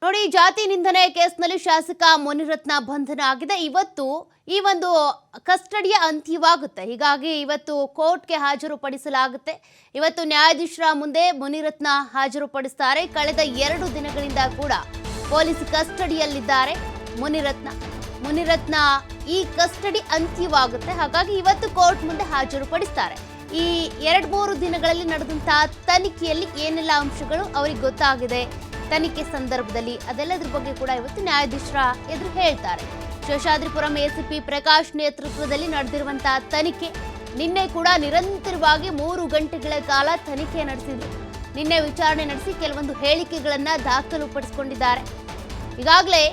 ನೋಡಿ, ಜಾತಿ ನಿಂದನೆ ಕೇಸ್ನಲ್ಲಿ ಶಾಸಕ ಮುನಿರತ್ನ ಬಂಧನ ಆಗಿದೆ. ಇವತ್ತು ಈ ಒಂದು ಕಸ್ಟಡಿಯ ಅಂತ್ಯವಾಗುತ್ತೆ. ಹೀಗಾಗಿ ಇವತ್ತು ಕೋರ್ಟ್ಗೆ ಹಾಜರುಪಡಿಸಲಾಗುತ್ತೆ. ಇವತ್ತು ನ್ಯಾಯಾಧೀಶರ ಮುಂದೆ ಮುನಿರತ್ನ ಹಾಜರುಪಡಿಸುತ್ತಾರೆ. ಕಳೆದ 2 ದಿನಗಳಿಂದ ಕೂಡ ಪೊಲೀಸ್ ಕಸ್ಟಡಿಯಲ್ಲಿದ್ದಾರೆ ಮುನಿರತ್ನ ಈ ಕಸ್ಟಡಿ ಅಂತ್ಯವಾಗುತ್ತೆ. ಹಾಗಾಗಿ ಇವತ್ತು ಕೋರ್ಟ್ ಮುಂದೆ ಹಾಜರುಪಡಿಸುತ್ತಾರೆ. ಈ 2-3 ದಿನಗಳಲ್ಲಿ ನಡೆದಂತಹ ತನಿಖೆಯಲ್ಲಿ ಏನೆಲ್ಲ ಅಂಶಗಳು ಅವರಿಗೆ ಗೊತ್ತಾಗಿದೆ, ತನಿಖೆ ಸಂದರ್ಭದಲ್ಲಿ ಅದೆಲ್ಲದ್ರ ಬಗ್ಗೆ ಕೂಡ ಇವತ್ತು ನ್ಯಾಯಾಧೀಶರ ಎದುರು ಹೇಳ್ತಾರೆ. ಶೇಷಾದ್ರಿಪುರಂ ಎಸಿಪಿ ಪ್ರಕಾಶ್ ನೇತೃತ್ವದಲ್ಲಿ ನಡೆದಿರುವಂತಹ ತನಿಖೆ ನಿನ್ನೆ ಕೂಡ ನಿರಂತರವಾಗಿ 3 ಗಂಟೆಗಳ ಕಾಲ ತನಿಖೆ ನಡೆಸಿದ್ರು. ನಿನ್ನೆ ವಿಚಾರಣೆ ನಡೆಸಿ ಕೆಲವೊಂದು ಹೇಳಿಕೆಗಳನ್ನ ದಾಖಲುಪಡಿಸಿಕೊಂಡಿದ್ದಾರೆ. ಈಗಾಗಲೇ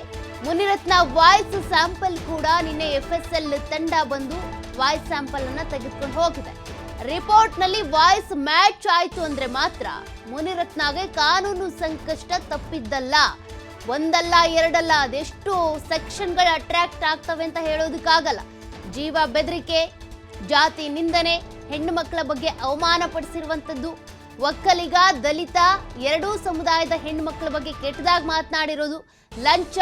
ಮುನಿರತ್ನ ವಾಯ್ಸ್ ಸ್ಯಾಂಪಲ್ ಕೂಡ ನಿನ್ನೆ FSL ತಂಡ ಬಂದು ವಾಯ್ಸ್ ಸ್ಯಾಂಪಲ್ ಅನ್ನ ತೆಗೆದುಕೊಂಡು ಹೋಗಿದೆ. ರಿಪೋರ್ಟ್ ನಲ್ಲಿ ವಾಯ್ಸ್ ಮ್ಯಾಚ್ ಆಯ್ತು ಅಂದ್ರೆ ಮಾತ್ರ ಮುನಿರತ್ನಗೆ ಕಾನೂನು ಸಂಕಷ್ಟ ತಪ್ಪಿದ್ದಲ್ಲ. ಒಂದಲ್ಲ ಎರಡಲ್ಲ, ಅದೆಷ್ಟು ಸೆಕ್ಷನ್ಗಳು ಅಟ್ರಾಕ್ಟ್ ಆಗ್ತವೆ ಅಂತ ಹೇಳೋದಕ್ಕಾಗಲ್ಲ. ಜೀವ ಬೆದರಿಕೆ, ಜಾತಿ ನಿಂದನೆ, ಹೆಣ್ಣು ಮಕ್ಕಳ ಬಗ್ಗೆ ಅವಮಾನ ಪಡಿಸಿರುವಂಥದ್ದು, ಒಕ್ಕಲಿಗ ದಲಿತ ಎರಡೂ ಸಮುದಾಯದ ಹೆಣ್ಣು ಮಕ್ಕಳ ಬಗ್ಗೆ ಕೆಟ್ಟದಾಗಿ ಮಾತನಾಡಿರೋದು, ಲಂಚ,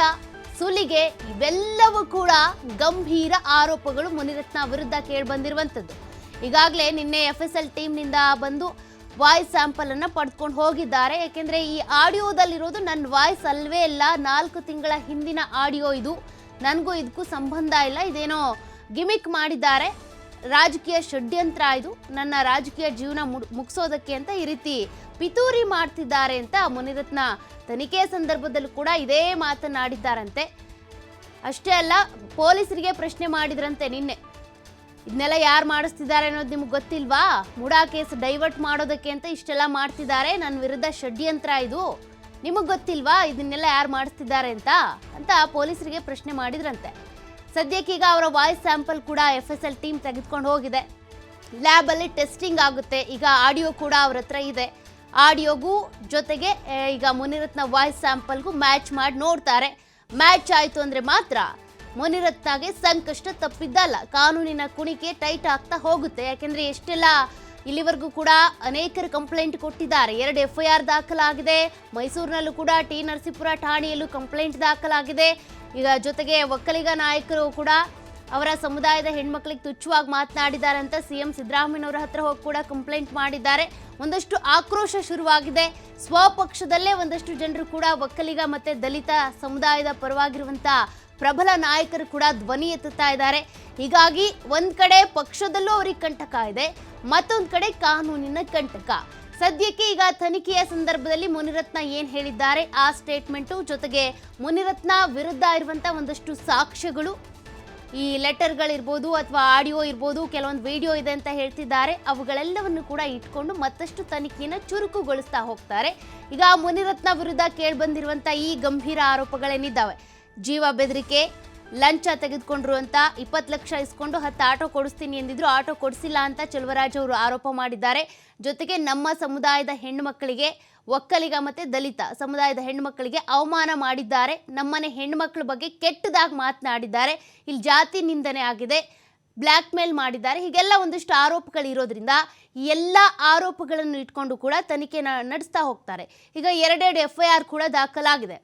ಸುಲಿಗೆ, ಇವೆಲ್ಲವೂ ಕೂಡ ಗಂಭೀರ ಆರೋಪಗಳು ಮುನಿರತ್ನ ವಿರುದ್ಧ ಕೇಳಿ ಬಂದಿರುವಂಥದ್ದು. ಈಗಾಗಲೇ ನಿನ್ನೆ FSL ಟೀಮ್ನಿಂದ ಬಂದು ವಾಯ್ಸ್ ಸ್ಯಾಂಪಲ್ ಅನ್ನ ಪಡೆದುಕೊಂಡು ಹೋಗಿದ್ದಾರೆ. ಯಾಕೆಂದ್ರೆ ಈ ಆಡಿಯೋದಲ್ಲಿರೋದು ನನ್ನ ವಾಯ್ಸ್ ಅಲ್ವೇ ಇಲ್ಲ, 4 ತಿಂಗಳ ಹಿಂದಿನ ಆಡಿಯೋ ಇದು, ನನಗೂ ಇದಕ್ಕೂ ಸಂಬಂಧ ಇಲ್ಲ, ಇದೇನೋ ಗಿಮಿಕ್ ಮಾಡಿದ್ದಾರೆ, ರಾಜಕೀಯ ಷಡ್ಯಂತ್ರ ಇದು, ನನ್ನ ರಾಜಕೀಯ ಜೀವನ ಮುಗಿಸೋದಕ್ಕೆ ಅಂತ ಈ ರೀತಿ ಪಿತೂರಿ ಮಾಡ್ತಿದ್ದಾರೆ ಅಂತ ಮುನಿರತ್ನ ತನಿಖೆ ಸಂದರ್ಭದಲ್ಲೂ ಕೂಡ ಇದೇ ಮಾತನಾಡಿದ್ದಾರಂತೆ. ಅಷ್ಟೇ ಅಲ್ಲ, ಪೊಲೀಸರಿಗೆ ಪ್ರಶ್ನೆ ಮಾಡಿದ್ರಂತೆ ನಿನ್ನೆ, ಇದನ್ನೆಲ್ಲ ಯಾರು ಮಾಡಿಸ್ತಿದ್ದಾರೆ ಅನ್ನೋದು ನಿಮ್ಗೆ ಗೊತ್ತಿಲ್ವಾ? ಮುಡಾ ಕೇಸ್ ಡೈವರ್ಟ್ ಮಾಡೋದಕ್ಕೆ ಅಂತ ಇಷ್ಟೆಲ್ಲ ಮಾಡ್ತಿದ್ದಾರೆ, ನನ್ನ ವಿರುದ್ಧ ಷಡ್ಯಂತ್ರ ಇದು, ನಿಮಗೆ ಗೊತ್ತಿಲ್ವಾ ಇದನ್ನೆಲ್ಲ ಯಾರು ಮಾಡಿಸ್ತಿದ್ದಾರೆ ಅಂತ ಪೊಲೀಸರಿಗೆ ಪ್ರಶ್ನೆ ಮಾಡಿದ್ರಂತೆ. ಸದ್ಯಕ್ಕೀಗ ಅವರ ವಾಯ್ಸ್ ಸ್ಯಾಂಪಲ್ ಕೂಡ FSL ಟೀಮ್ ತೆಗೆದುಕೊಂಡು ಹೋಗಿದೆ. ಲ್ಯಾಬಲ್ಲಿ ಟೆಸ್ಟಿಂಗ್ ಆಗುತ್ತೆ. ಈಗ ಆಡಿಯೋ ಕೂಡ ಅವ್ರ ಹತ್ರ ಇದೆ. ಆಡಿಯೋಗೂ ಜೊತೆಗೆ ಈಗ ಮುನಿರತ್ನ ವಾಯ್ಸ್ ಸ್ಯಾಂಪಲ್ಗೂ ಮ್ಯಾಚ್ ಮಾಡಿ ನೋಡ್ತಾರೆ. ಮ್ಯಾಚ್ ಆಯಿತು ಅಂದರೆ ಮಾತ್ರ ಮುನಿರತ್ನಗೆ ಸಂಕಷ್ಟ ತಪ್ಪಿದ್ದಲ್ಲ. ಕಾನೂನಿನ ಕುಣಿಕೆ ಟೈಟ್ ಆಗ್ತಾ ಹೋಗುತ್ತೆ. ಯಾಕೆಂದರೆ ಎಷ್ಟೆಲ್ಲ ಇಲ್ಲಿವರೆಗೂ ಕೂಡ ಅನೇಕರು ಕಂಪ್ಲೇಂಟ್ ಕೊಟ್ಟಿದ್ದಾರೆ. 2 FIR ದಾಖಲಾಗಿದೆ. ಮೈಸೂರಿನಲ್ಲೂ ಕೂಡ ಟಿ ನರಸೀಪುರ ಠಾಣೆಯಲ್ಲೂ ಕಂಪ್ಲೇಂಟ್ ದಾಖಲಾಗಿದೆ. ಈಗ ಜೊತೆಗೆ ಒಕ್ಕಲಿಗ ನಾಯಕರು ಕೂಡ ಅವರ ಸಮುದಾಯದ ಹೆಣ್ಮಕ್ಳಿಗೆ ತುಚ್ಛವಾಗಿ ಮಾತನಾಡಿದ್ದಾರೆ ಅಂತ CM ಸಿದ್ದರಾಮಯ್ಯನವರ ಹತ್ರ ಹೋಗಿ ಕೂಡ ಕಂಪ್ಲೇಂಟ್ ಮಾಡಿದ್ದಾರೆ. ಒಂದಷ್ಟು ಆಕ್ರೋಶ ಶುರುವಾಗಿದೆ. ಸ್ವಪಕ್ಷದಲ್ಲೇ ಒಂದಷ್ಟು ಜನರು ಕೂಡ ಒಕ್ಕಲಿಗ ಮತ್ತೆ ದಲಿತ ಸಮುದಾಯದ ಪರವಾಗಿರುವಂತ ಪ್ರಬಲ ನಾಯಕರು ಕೂಡ ಧ್ವನಿ ಎತ್ತುತ್ತಾ ಇದ್ದಾರೆ. ಹೀಗಾಗಿ ಒಂದ್ ಕಡೆ ಪಕ್ಷದಲ್ಲೂ ಅವರಿಗೆ ಕಂಟಕ ಇದೆ, ಮತ್ತೊಂದ್ ಕಡೆ ಕಾನೂನಿನ ಕಂಟಕ. ಸದ್ಯಕ್ಕೆ ಈಗ ತನಿಖೆಯ ಸಂದರ್ಭದಲ್ಲಿ ಮುನಿರತ್ನ ಏನ್ ಹೇಳಿದ್ದಾರೆ, ಆ ಸ್ಟೇಟ್ಮೆಂಟು ಜೊತೆಗೆ ಮುನಿರತ್ನ ವಿರುದ್ಧ ಇರುವಂತ ಒಂದಷ್ಟು ಸಾಕ್ಷ್ಯಗಳು, ಈ ಲೆಟರ್ಗಳಿರ್ಬೋದು ಅಥವಾ ಆಡಿಯೋ ಇರ್ಬೋದು, ಕೆಲವೊಂದು ವಿಡಿಯೋ ಇದೆ ಅಂತ ಹೇಳ್ತಿದ್ದಾರೆ, ಅವುಗಳೆಲ್ಲವನ್ನು ಕೂಡ ಇಟ್ಕೊಂಡು ಮತ್ತಷ್ಟು ತನಿಖೆಯನ್ನು ಚುರುಕುಗೊಳಿಸ್ತಾ ಹೋಗ್ತಾರೆ. ಈಗ ಮುನಿರತ್ನ ವಿರುದ್ಧ ಕೇಳಿಬಂದಿರುವಂಥ ಈ ಗಂಭೀರ ಆರೋಪಗಳೇನಿದ್ದಾವೆ, ಜೀವ ಬೆದರಿಕೆ, ಲಂಚ ತೆಗೆದುಕೊಂಡ್ರು ಅಂತ 20 ಲಕ್ಷ ಇಸ್ಕೊಂಡು 10 ಆಟೋ ಕೊಡಿಸ್ತೀನಿ ಎಂದಿದ್ರು, ಆಟೋ ಕೊಡಿಸಿಲ್ಲ ಅಂತ ಚೆಲುವರಾಜ್ ಅವರು ಆರೋಪ ಮಾಡಿದ್ದಾರೆ. ಜೊತೆಗೆ ನಮ್ಮ ಸಮುದಾಯದ ಹೆಣ್ಣುಮಕ್ಕಳಿಗೆ, ಒಕ್ಕಲಿಗ ಮತ್ತು ದಲಿತ ಸಮುದಾಯದ ಹೆಣ್ಣುಮಕ್ಕಳಿಗೆ ಅವಮಾನ ಮಾಡಿದ್ದಾರೆ, ನಮ್ಮನೆ ಹೆಣ್ಣುಮಕ್ಕಳ ಬಗ್ಗೆ ಕೆಟ್ಟದಾಗಿ ಮಾತನಾಡಿದ್ದಾರೆ, ಇಲ್ಲಿ ಜಾತಿ ನಿಂದನೆ ಆಗಿದೆ, ಬ್ಲ್ಯಾಕ್ ಮೇಲ್ ಮಾಡಿದ್ದಾರೆ, ಹೀಗೆಲ್ಲ ಒಂದಿಷ್ಟು ಆರೋಪಗಳಿರೋದ್ರಿಂದ ಈ ಎಲ್ಲ ಆರೋಪಗಳನ್ನು ಇಟ್ಕೊಂಡು ಕೂಡ ತನಿಖೆ ನಡೆಸ್ತಾ ಹೋಗ್ತಾರೆ. ಈಗ 2 FIR ಕೂಡ ದಾಖಲಾಗಿದೆ.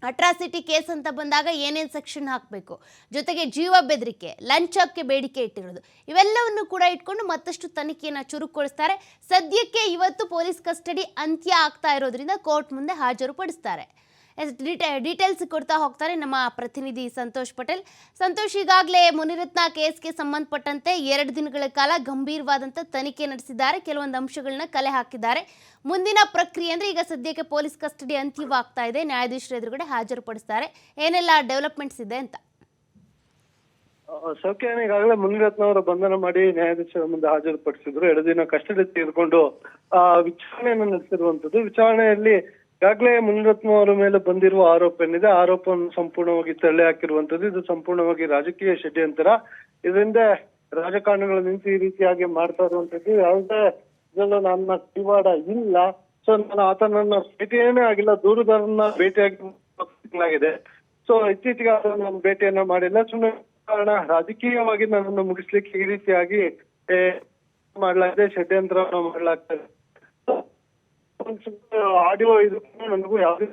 ಅಟ್ರಾಸಿಟಿ ಕೇಸ್ ಅಂತ ಬಂದಾಗ ಏನೇನು ಸೆಕ್ಷನ್ ಹಾಕಬೇಕು, ಜೊತೆಗೆ ಜೀವ ಬೆದರಿಕೆ, ಲಂಚಕ್ಕೆ ಬೇಡಿಕೆ ಇಟ್ಟಿರೋದು, ಇವೆಲ್ಲವನ್ನು ಕೂಡ ಇಟ್ಕೊಂಡು ಮತ್ತಷ್ಟು ತನಿಖೆಯನ್ನು ಚುರುಕುಗೊಳಿಸ್ತಾರೆ. ಸದ್ಯಕ್ಕೆ ಇವತ್ತು ಪೊಲೀಸ್ ಕಸ್ಟಡಿ ಅಂತ್ಯ ಆಗ್ತಾ ಇರೋದ್ರಿಂದ ಕೋರ್ಟ್ ಮುಂದೆ ಹಾಜರುಪಡಿಸ್ತಾರೆ. ಡೀಟೇಲ್ಸ್ ಕೊಡ್ತಾ ಹೋಗ್ತಾರೆ ನಮ್ಮ ಪ್ರತಿನಿಧಿ ಸಂತೋಷ್ ಪಟೇಲ್. ಸಂತೋಷ್, ಈಗಾಗಲೇ ಮುನಿರತ್ನ ಕೇಸ್ಗೆ ಸಂಬಂಧಪಟ್ಟಂತೆ 2 ದಿನಗಳ ಕಾಲ ಗಂಭೀರವಾದಂಥ ತನಿಖೆ ನಡೆಸಿದ್ದಾರೆ, ಕೆಲವೊಂದು ಅಂಶಗಳನ್ನ ಕಲೆ ಹಾಕಿದ್ದಾರೆ. ಮುಂದಿನ ಪ್ರಕ್ರಿಯೆ ಅಂದರೆ ಈಗ ಸದ್ಯಕ್ಕೆ ಪೊಲೀಸ್ ಕಸ್ಟಡಿ ಅಂತ್ಯವಾಗ್ತಾ ಇದೆ, ನ್ಯಾಯಾಧೀಶರ ಎದುರುಗಡೆ ಹಾಜರುಪಡಿಸ್ತಾರೆ, ಏನೆಲ್ಲ ಡೆವಲಪ್ಮೆಂಟ್ಸ್ ಇದೆ ಅಂತ? ಸೌಖ್ಯ, ಈಗಾಗಲೇ ಮುನಿರತ್ನ ಅವರ ಬಂಧನ ಮಾಡಿ ನ್ಯಾಯಾಧೀಶರ ಮುಂದೆ ಹಾಜರುಪಡಿಸಿದ್ರು. 2 ದಿನ ಕಸ್ಟಡಿ ತೆಗೆದುಕೊಂಡು ವಿಚಾರಣೆಯನ್ನು ನಡೆಸಿರುವಂತದ್ದು. ವಿಚಾರಣೆಯಲ್ಲಿ ಈಗಾಗಲೇ ಮುನಿರತ್ನ ಅವರ ಮೇಲೆ ಬಂದಿರುವ ಆರೋಪ ಏನಿದೆ, ಆರೋಪವನ್ನು ಸಂಪೂರ್ಣವಾಗಿ ತಳ್ಳಿ ಹಾಕಿರುವಂತದ್ದು. ಇದು ಸಂಪೂರ್ಣವಾಗಿ ರಾಜಕೀಯ ಷಡ್ಯಂತ್ರ. ಇದರಿಂದ ರಾಜಕಾರಣಿಗಳು ನಿಂತು ಈ ರೀತಿಯಾಗಿ ಮಾಡ್ತಾ ಇರುವಂತದ್ದು. ಯಾವುದೇ ಇದರಲ್ಲೂ ನನ್ನ ಕಿವಾಡ ಇಲ್ಲ. ಸೊ ನಾನು ಆತನನ್ನ ಭೇಟಿಯೇನೇ ಆಗಿಲ್ಲ, ದೂರದವರನ್ನ ಭೇಟಿಯಾಗಿದೆ. ಸೊ ಇತ್ತೀಚೆಗೆ ನಾನು ಭೇಟಿಯನ್ನ ಮಾಡಿಲ್ಲ. ಸುಮ್ಮನೆ ಕಾರಣ ರಾಜಕೀಯವಾಗಿ ನನ್ನನ್ನು ಮುಗಿಸ್ಲಿಕ್ಕೆ ಈ ರೀತಿಯಾಗಿ ಮಾಡಲಾಗಿದೆ, ಷಡ್ಯಂತ್ರವನ್ನು ಮಾಡಲಾಗ್ತದೆ. ಆಡಿಯೋ ಇದು ನನಗೂ ಯಾವುದೇ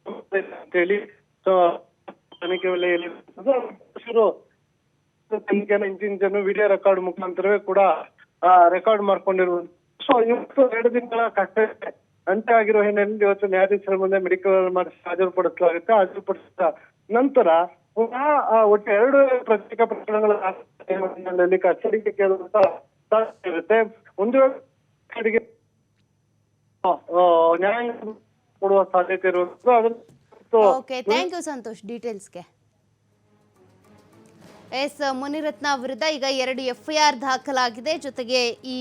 ಅಂತೇಳಿ ತನಿಖೆ ವೇಳೆಯಲ್ಲಿ ತನಿಖೆನ ಇಂಚಿನ ವಿಡಿಯೋ ರೆಕಾರ್ಡ್ ಮುಖಾಂತರವೇ ಕೂಡ ರೆಕಾರ್ಡ್ ಮಾಡ್ಕೊಂಡಿರುವುದು. ಸೊ ಇವತ್ತು 2 ದಿನಗಳ ಕಷ್ಟ ಅಂತ್ಯ ಆಗಿರೋ ಹಿನ್ನೆಲೆಯಲ್ಲಿ ಇವತ್ತು ನ್ಯಾಯಾಧೀಶರ ಮುಂದೆ ಮೆಡಿಕಲ್ ಮಾಡಿಸಿ ಹಾಜರುಪಡಿಸಲಾಗುತ್ತೆ. ಹಾಜರುಪಡಿಸಿದ ನಂತರ ಪುನಃ ಒಟ್ಟು 2 ಪ್ರತ್ಯೇಕ ಪ್ರಕರಣಗಳ ಹಿನ್ನೆಲೆಯಲ್ಲಿ ಕಸ್ಟಡಿಗೆ ಕೇಳುವಂತ ಸಾಧ್ಯತೆ ಇರುತ್ತೆ. ಒಂದು ಕಡೆಗೆ ನ್ಯಾಯಾಂಗ ಕೊಡುವ ಸಾಧ್ಯತೆ ಇರುವುದು. ಓಕೆ, ಥ್ಯಾಂಕ್ ಯು ಸಂತೋಷ್ ಡೀಟೇಲ್ಸ್ಗೆ. ಎಸ್, ಮುನಿರತ್ನ ವಿರುದ್ಧ ಈಗ 2 FIR ದಾಖಲಾಗಿದೆ. ಜೊತೆಗೆ ಈ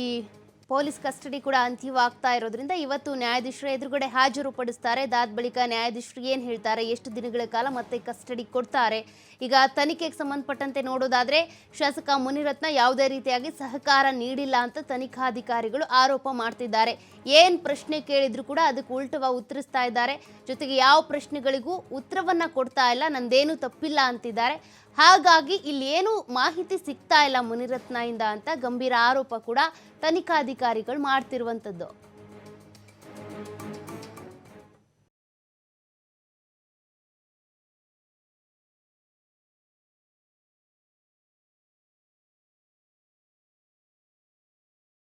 ಪೊಲೀಸ್ ಕಸ್ಟಡಿ ಕೂಡ ಅಂತ್ಯವಾಗ್ತಾ ಇರೋದ್ರಿಂದ ಇವತ್ತು ನ್ಯಾಯಾಧೀಶರ ಎದುರುಗಡೆ ಹಾಜರುಪಡಿಸ್ತಾರೆ. ಅದಾದ ಬಳಿಕ ನ್ಯಾಯಾಧೀಶರು ಏನು ಹೇಳ್ತಾರೆ, ಎಷ್ಟು ದಿನಗಳ ಕಾಲ ಮತ್ತೆ ಕಸ್ಟಡಿ ಕೊಡ್ತಾರೆ. ಈಗ ತನಿಖೆಗೆ ಸಂಬಂಧಪಟ್ಟಂತೆ ನೋಡೋದಾದ್ರೆ ಶಾಸಕ ಮುನಿರತ್ನ ಯಾವುದೇ ರೀತಿಯಾಗಿ ಸಹಕಾರ ನೀಡಿಲ್ಲ ಅಂತ ತನಿಖಾಧಿಕಾರಿಗಳು ಆರೋಪ ಮಾಡ್ತಿದ್ದಾರೆ. ಏನು ಪ್ರಶ್ನೆ ಕೇಳಿದ್ರು ಕೂಡ ಅದಕ್ಕೆ ಉಲ್ಟವಾಗಿ ಉತ್ತರಿಸ್ತಾ ಇದ್ದಾರೆ. ಜೊತೆಗೆ ಯಾವ ಪ್ರಶ್ನೆಗಳಿಗೂ ಉತ್ತರವನ್ನ ಕೊಡ್ತಾ ಇಲ್ಲ, ನಂದೇನು ತಪ್ಪಿಲ್ಲ ಅಂತಿದ್ದಾರೆ. ಹಾಗಾಗಿ ಇಲ್ಲಿ ಏನು ಮಾಹಿತಿ ಸಿಗ್ತಾ ಇಲ್ಲ ಮುನಿರತ್ನ ಇಂದ ಅಂತ ಗಂಭೀರ ಆರೋಪ ಕೂಡ ತನಿಖಾಧಿಕಾರಿಗಳು ಮಾಡ್ತಿರುವಂಥದ್ದು.